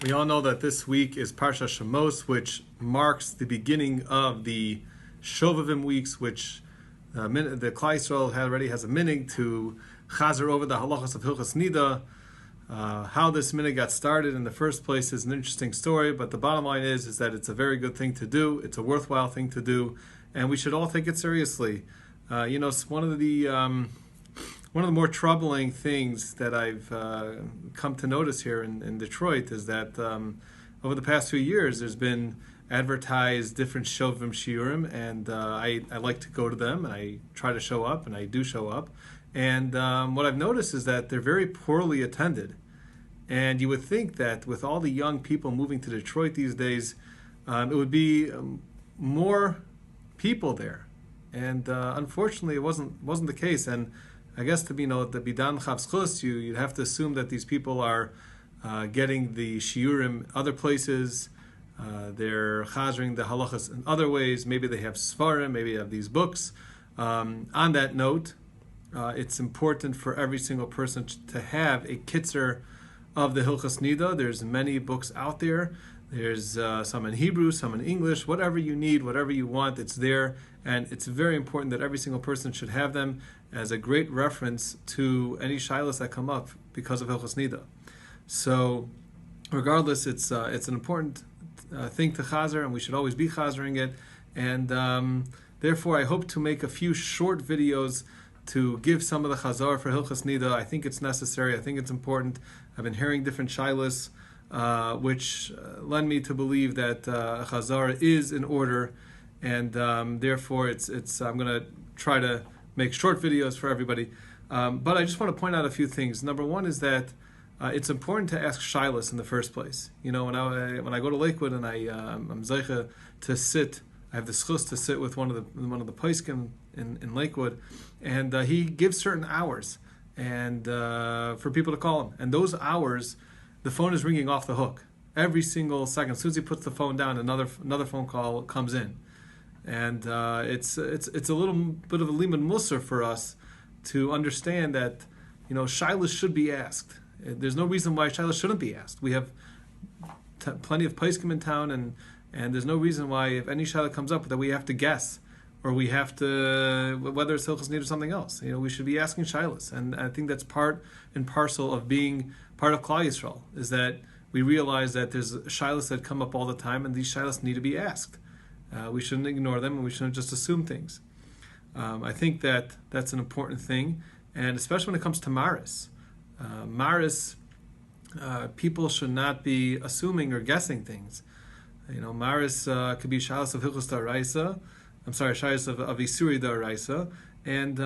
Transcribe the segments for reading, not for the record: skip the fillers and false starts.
We all know that this week is Parsha Shemos, which marks the beginning of the Shovavim weeks, which the Klal Yisrael already has a meaning to chazer over the halachas of Hilchos Nida. How this minute got started in the first place is an interesting story, but the bottom line is that it's a very good thing to do. It's a worthwhile thing to do, and we should all take it seriously. One of the more troubling things that I've come to notice here in Detroit is that over the past few years there's been advertised different Shovavim shiurim, and I like to go to them, and I try to show up, and I do show up. And what I've noticed is that they're very poorly attended. And you would think that with all the young people moving to Detroit these days, it would be more people there. And unfortunately, it wasn't the case. And I guess to be the bidan chavschus, you'd have to assume that these people are getting the shiurim other places. They're chazering the halachas in other ways. Maybe they have svarim. Maybe they have these books. On that note, it's important for every single person to have a kitzer of the Hilchos Nida. There's many books out there. There's some in Hebrew, some in English. Whatever you need, whatever you want, it's there. And it's very important that every single person should have them as a great reference to any shilas that come up because of Hilchos Nida. So, regardless, it's an important thing to chazer, and we should always be chazering it. And therefore, I hope to make a few short videos to give some of the chazar for Hilchos Nida. I think it's necessary. I think it's important. I've been hearing different shilas, which led me to believe that chazar is in order, and therefore I'm going to try to make short videos for everybody. But I just want to point out a few things. Number one is that it's important to ask shilas in the first place. When I go to Lakewood and I'm zeicha to sit, I have the schus to sit with one of the poskim in Lakewood, and he gives certain hours and for people to call him. And those hours, the phone is ringing off the hook every single second. As soon as he puts the phone down, another phone call comes in, and it's a little bit of a limud musar for us to understand that shilas should be asked. There's no reason why shilas shouldn't be asked. We have plenty of poskim in town, and there's no reason why if any shilah comes up that we have to guess, or we have to, whether it's Hilchos Nida or something else. We should be asking shilas, and I think that's part and parcel of being part of Klal Yisrael, is that we realize that there's shilas that come up all the time, and these shilas need to be asked. We shouldn't ignore them, and we shouldn't just assume things. I think that's an important thing, and especially when it comes to maris. People should not be assuming or guessing things. Maris could be shilas of Hilchos Daraisa. Shilas of Isuri Daraisa, and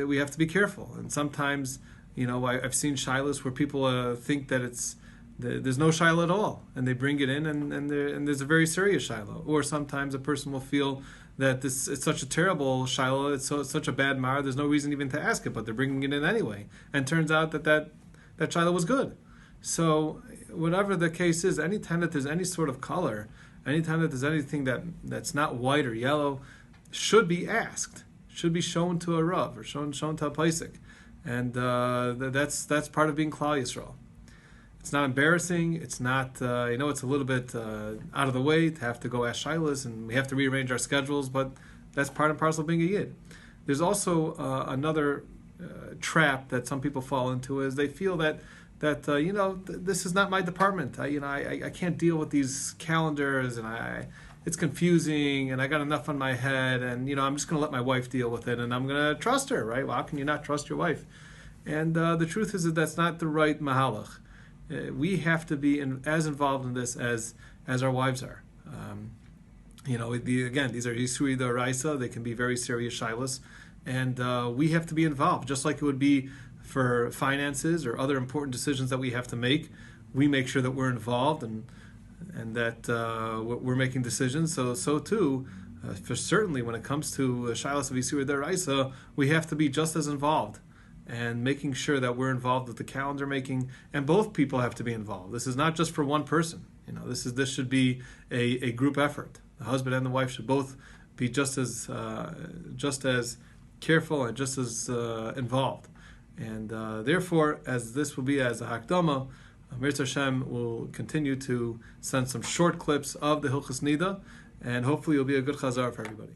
we have to be careful. And sometimes, I've seen shilas where people think that there's no shilah at all, and they bring it in, and there's a very serious shilah. Or sometimes a person will feel that it's such a terrible shilah, it's such a bad mar, there's no reason even to ask it, but they're bringing it in anyway. And turns out that shilah was good. So whatever the case is, anytime that there's any sort of color, anytime that there's anything that's not white or yellow, should be asked, should be shown to a rav or shown to a paisik, and that's part of being Klal Yisrael. It's not embarrassing. It's not it's a little bit out of the way to have to go ask shilas, and we have to rearrange our schedules, but that's part and parcel of being a yid. There's also another trap that some people fall into, is they feel that this is not my department. I can't deal with these calendars, and it's confusing, and I got enough on my head, and I'm just going to let my wife deal with it, and I'm going to trust her, right? Well, how can you not trust your wife? And the truth is that that's not the right mahalach. We have to be as involved in this as our wives are. These are Yisuri D'Oraisa. They can be very serious shilas, and we have to be involved, just like it would be for finances or other important decisions that we have to make. We make sure that we're involved and that we're making decisions. So too, for certainly when it comes to shilas of Yisur D'Oraisa, we have to be just as involved and making sure that we're involved with the calendar making, and both people have to be involved. This is not just for one person. This should be a group effort. The husband and the wife should both be just as careful and just as involved. And therefore, as this will be as a hakdama, Mirza Hashem will continue to send some short clips of the Hilchos Nida, and hopefully it'll be a good chazar for everybody.